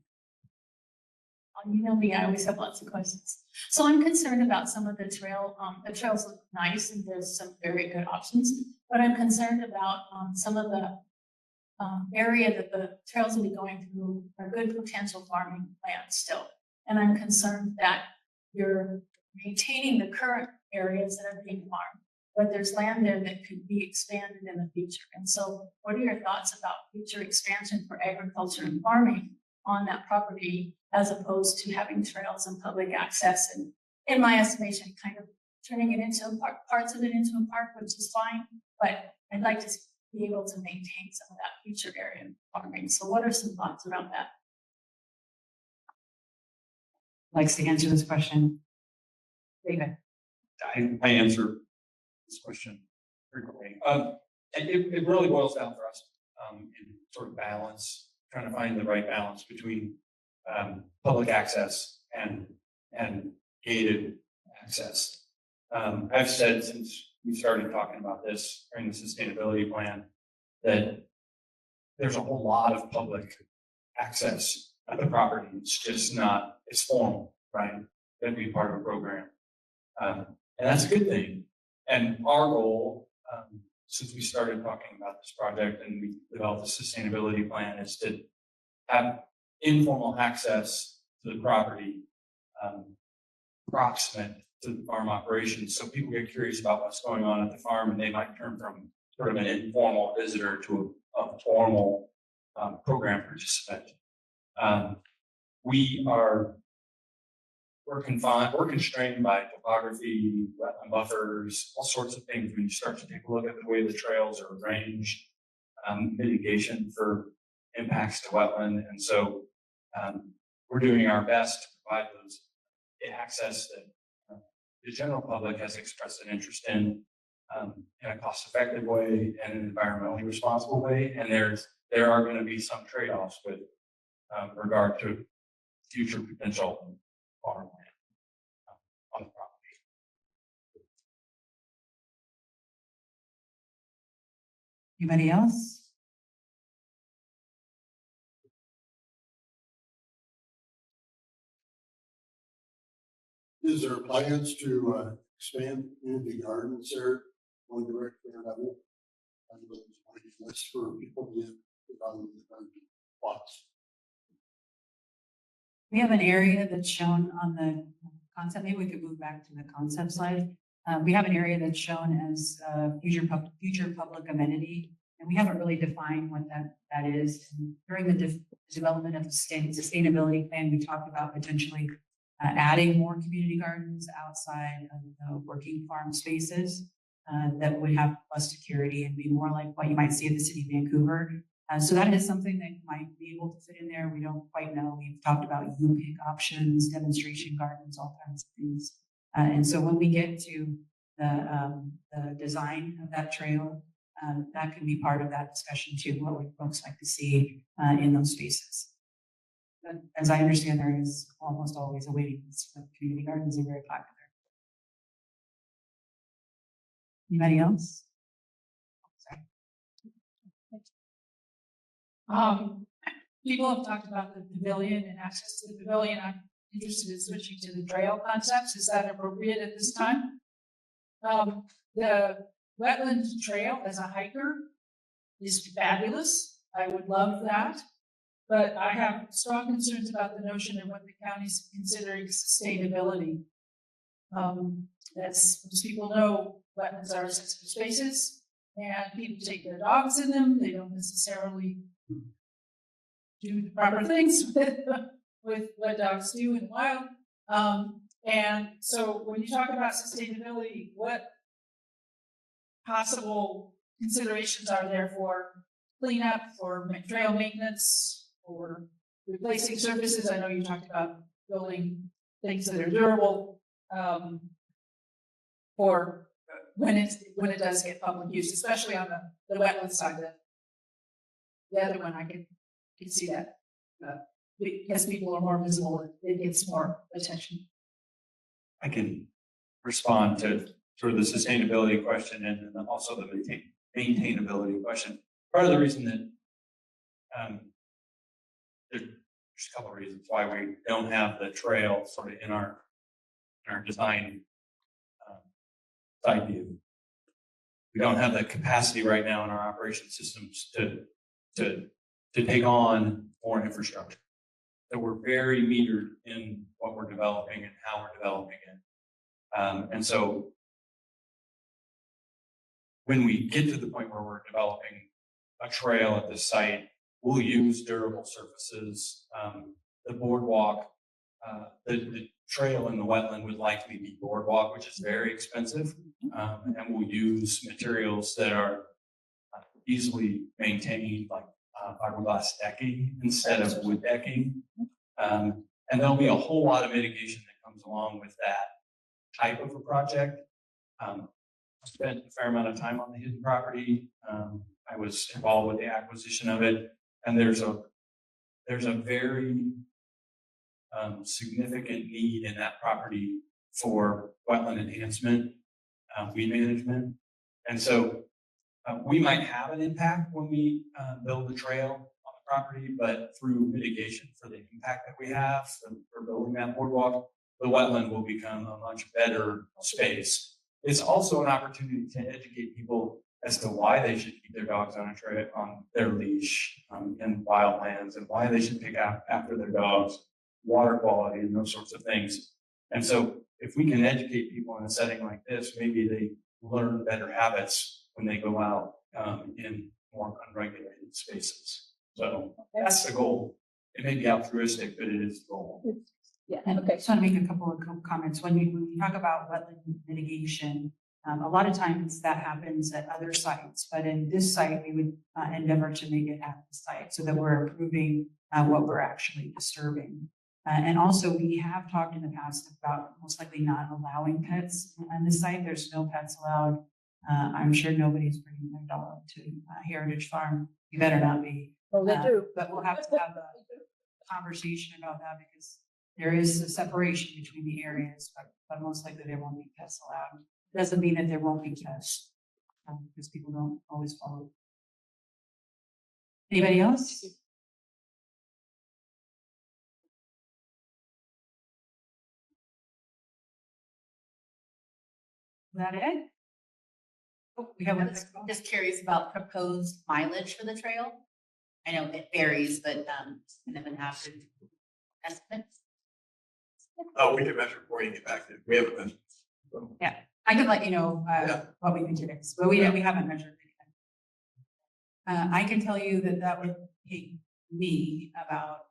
You know me, I always have lots of questions. So I'm concerned about some of the trails look nice and there's some very good options, but I'm concerned about some of the area that the trails will be going through are good potential farming land still. And I'm concerned that you're maintaining the current areas that are being farmed, but there's land there that could be expanded in the future. And so what are your thoughts about future expansion for agriculture and farming on that property, as opposed to having trails and public access, and in my estimation, kind of turning it into a park, parts of it into a park, which is fine, but I'd like to be able to maintain some of that future area farming. So what are some thoughts around that? Likes to answer this question. David. I answer this question frequently. It really boils down for us in sort of balance, trying to find the right balance between public access and gated access. I've said since we started talking about this during the sustainability plan that there's a whole lot of public access at the property. It's just not, it's formal, right? That'd be part of a program. And that's a good thing. And our goal, since we started talking about this project and we developed a sustainability plan, is to have informal access to the property, proximate to the farm operations. So people get curious about what's going on at the farm, and they might turn from sort of an informal visitor to a formal program participant. We're constrained by topography, wetland buffers, all sorts of things. When you start to take a look at the way the trails are arranged, mitigation for impacts to wetland. And so we're doing our best to provide those access that the general public has expressed an interest in a cost-effective way and an environmentally responsible way. And there are going to be some trade-offs with regard to future potential farmland on the property. Anybody else? Is there plans to expand community gardens there on direct level? That's for people to get on the garden plots. We have an area that's shown on the concept. Maybe we could move back to the concept slide. We have an area that's shown as future public amenity, and we haven't really defined what that is. And during the development of the sustainability plan, we talked about potentially adding more community gardens outside of the working farm spaces that would have less security and be more like what you might see in the city of Vancouver. So that is something that might be able to fit in there. We don't quite know. We've talked about U-pick options, demonstration gardens, all kinds of things. And so when we get to the design of that trail, that can be part of that discussion too, what would folks like to see in those spaces. But as I understand, there is almost always a waiting list for community gardens. Are very popular. Anybody else? Sorry. People have talked about the pavilion and access to the pavilion. I'm interested in switching to the trail concepts. Is that appropriate at this time? The wetland trail as a hiker is fabulous. I would love that. But I have strong concerns about the notion of what the county's considering sustainability. As most people know, wetlands are sensitive spaces and people take their dogs in them. They don't necessarily do the proper things with what dogs do in the wild. And so when you talk about sustainability, what possible considerations are there for cleanup, for trail maintenance, or replacing surfaces? I know you talked about building things that are durable for when it does get public use, especially on the wetland side. The other one, I can see that because people are more visible, it gets more attention. I can respond to sort of the sustainability question and then also the maintainability question. Part of the reason that there's a couple of reasons why we don't have the trail sort of in our design side view. We don't have the capacity right now in our operation systems to take on more infrastructure. So we're very metered in what we're developing and how we're developing it. And so when we get to the point where we're developing a trail at the site, we'll use durable surfaces. The boardwalk, the trail in the wetland would likely be boardwalk, which is very expensive. And we'll use materials that are easily maintained, like fiberglass decking instead of wood decking. And there'll be a whole lot of mitigation that comes along with that type of a project. I spent a fair amount of time on the hidden property. I was involved with the acquisition of it, and there's a very significant need in that property for wetland enhancement, weed management, and so we might have an impact when we build the trail on the property, but through mitigation for the impact that we have for building that boardwalk, the wetland will become a much better space. It's also an opportunity to educate people as to why they should keep their dogs on their leash in wildlands, and why they should pick after their dogs, water quality, and those sorts of things. And so if we can educate people in a setting like this, maybe they learn better habits when they go out in more unregulated spaces. So that's the goal. It may be altruistic, but it is the goal. Yeah, and I just want to make a couple of comments. When we talk about wetland mitigation, a lot of times that happens at other sites, but in this site, we would endeavor to make it at the site so that we're improving what we're actually disturbing. And also, we have talked in the past about most likely not allowing pets on the site. There's no pets allowed. I'm sure nobody's bringing their dog to Heritage Farm. You better not be. Oh, they do. But we'll have to have a conversation about that because there is a separation between the areas, but most likely there won't be pets allowed. Doesn't mean that there won't be pets because people don't always follow. Anybody else? Is that it? Oh, we have I one. was just curious about proposed mileage for the trail. I know it varies, but kind of an average estimate. Oh, we can measure for you and get back to it. We haven't measured. So. Yeah, I can let you know, Yeah. what we think it is, but we haven't measured anything. I can tell you that that would take me about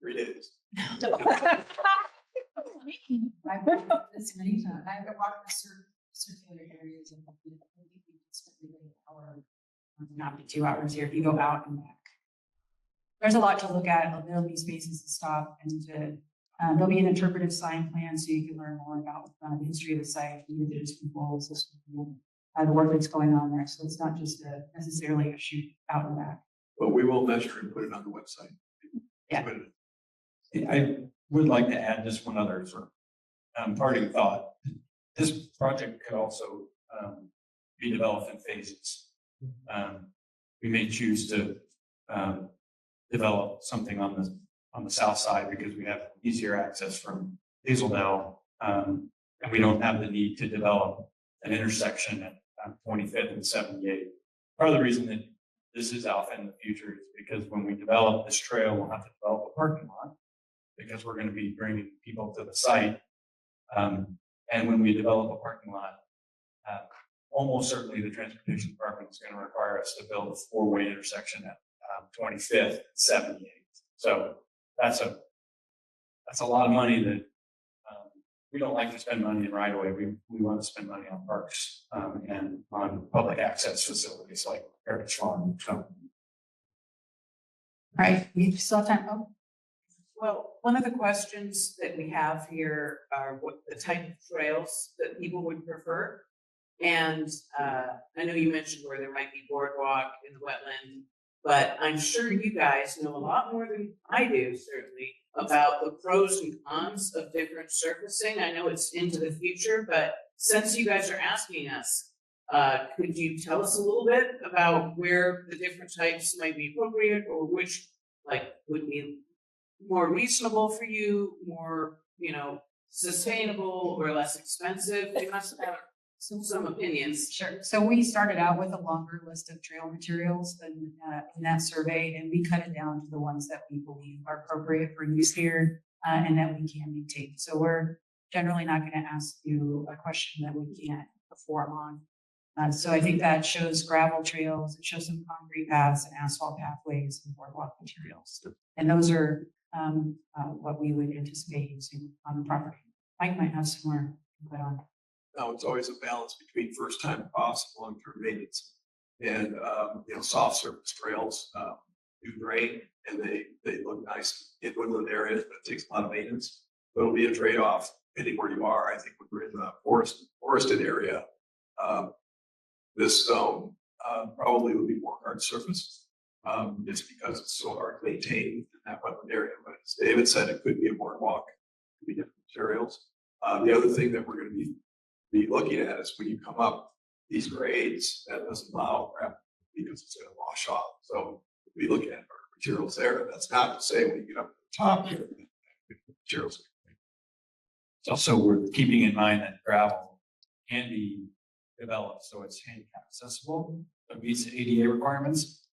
3 days. I've walked this many times. I've walked the circular areas and I think we spent maybe an hour, not be 2 hours here, if you go out and back. There's a lot to look at. There'll be spaces to stop and to, there'll be an interpretive sign plan so you can learn more about the history of the site, the indigenous peoples, the work that's going on there. So it's not just necessarily a shoot out and back. But we will measure and put it on the website. Yeah. But I would like to add just one other sort of parting thought. This project could also be developed in phases. We may choose to develop something on the south side because we have easier access from Hazeldale. And we don't have the need to develop an intersection at 25th and 78th. Part of the reason that this is alpha in the future is because when we develop this trail, we'll have to develop a parking lot because we're going to be bringing people to the site. And when we develop a parking lot, almost certainly the transportation department is going to require us to build a 4-way intersection at 25th and 78th. So that's a lot of money that we don't like to spend money in right away. We want to spend money on parks and on public access facilities like Heritage Farm. So. All right, we still have time. Oh, Well, one of the questions that we have here are what the type of trails that people would prefer. And I know you mentioned where there might be boardwalk in the wetland, but I'm sure you guys know a lot more than I do, certainly, about the pros and cons of different surfacing. I know it's into the future, but since you guys are asking us, could you tell us a little bit about where the different types might be appropriate or which would be more reasonable for you, more, sustainable or less expensive? You must have some opinions. sure. So we started out with a longer list of trail materials in that survey, and we cut it down to the ones that we believe are appropriate for use here and that we can maintain. So we're generally not going to ask you a question that we can't perform on. So I think that shows gravel trails, it shows some concrete paths and asphalt pathways and boardwalk materials. And those are what we would anticipate using on the property. Mike might have some more input on. now it's always a balance between first time costs, and long-term maintenance. And, soft surface trails do drain and they look nice in woodland areas, but it takes a lot of maintenance. So it'll be a trade-off depending where you are. I think when we're in the forested area, this zone probably would be more hard surface just because it's so hard to maintain in that wetland area. But as David said, it could be a boardwalk, it could be different materials. The other thing that we're going to be looking at is when you come up these grades, that doesn't allow gravel because it's going to wash off. So we'll be looking at our materials there. That's not to say when you get up to the top here, materials. Also, we're keeping in mind that gravel can be developed so it's handicap accessible, it meets the ADA requirements,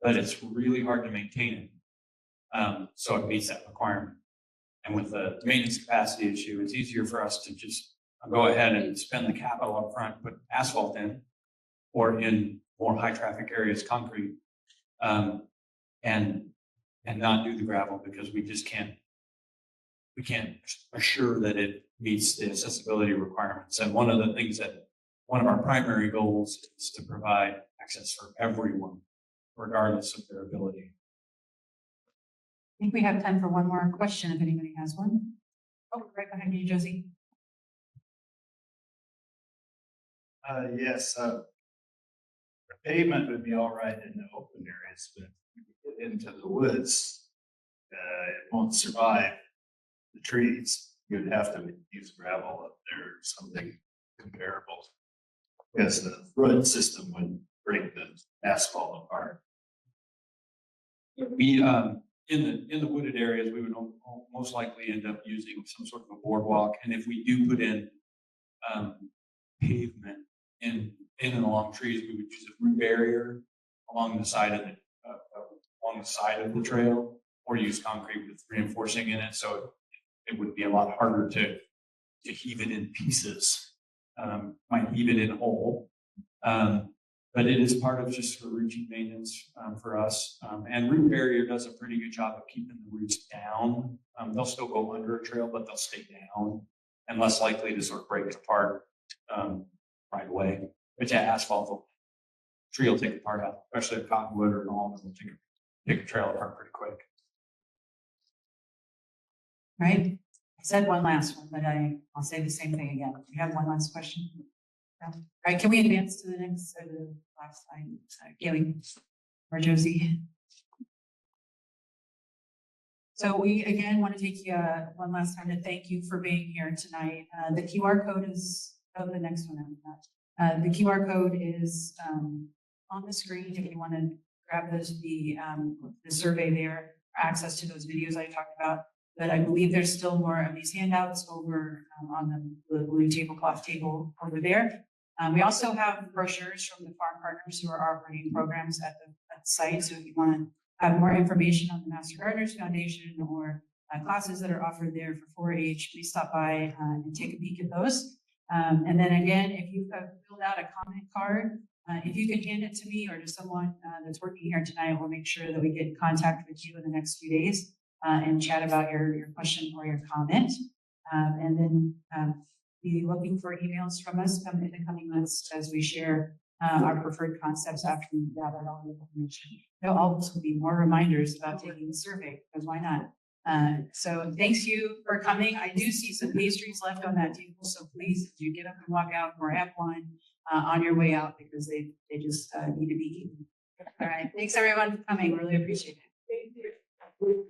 but it's really hard to maintain it. So it meets that requirement. And with the maintenance capacity issue, it's easier for us to just go ahead and spend the capital up front, put asphalt in, or in more high traffic areas, concrete, and not do the gravel because we just can't assure that it meets the accessibility requirements. And one of our primary goals is to provide access for everyone, regardless of their ability. I think we have time for one more question if anybody has one. Oh, right behind you, Josie. Yes, pavement would be all right in the open areas, but if you get into the woods, it won't survive the trees. You'd have to use gravel up there or something comparable, because the road system would break the asphalt apart. We, in the wooded areas, we would most likely end up using some sort of a boardwalk. And if we do put in pavement in and along trees, we would use a root barrier along the side of the trail, or use concrete with reinforcing in it. So it would be a lot harder to heave it in pieces might leave it in whole. But it is part of just for routine maintenance, for us. And root barrier does a pretty good job of keeping the roots down. They'll still go under a trail, but they'll stay down and less likely to sort of break it apart, right away. But yeah, asphalt tree will take it apart out, especially a cottonwood or an almond will take a trail apart pretty quick. Right? I said one last one, but I'll say the same thing again. We have one last question. All right, can we advance to the next, the last slide, Gilly or Josie? So we again want to take you one last time to thank you for being here tonight. The QR code is, the next one after that. The QR code is on the screen if you want to grab the survey there, access to those videos I talked about. But I believe there's still more of these handouts over on the blue tablecloth table over there. We also have brochures from the farm partners who are operating programs at the site. So if you want to have more information on the Master Gardeners Foundation or classes that are offered there for 4-H, please stop by and take a peek at those. And then again, if you have filled out a comment card, if you could hand it to me or to someone that's working here tonight, we'll make sure that we get in contact with you in the next few days and chat about your question or your comment. And then be looking for emails from us in the coming months as we share our preferred concepts after we've gathered all the information. There'll also be more reminders about taking the survey, because why not? So thanks you for coming. I do see some pastries left on that table, so please, if you get up and walk out or have one on your way out, because they just need to be eaten. All right, thanks everyone for coming. Really appreciate it.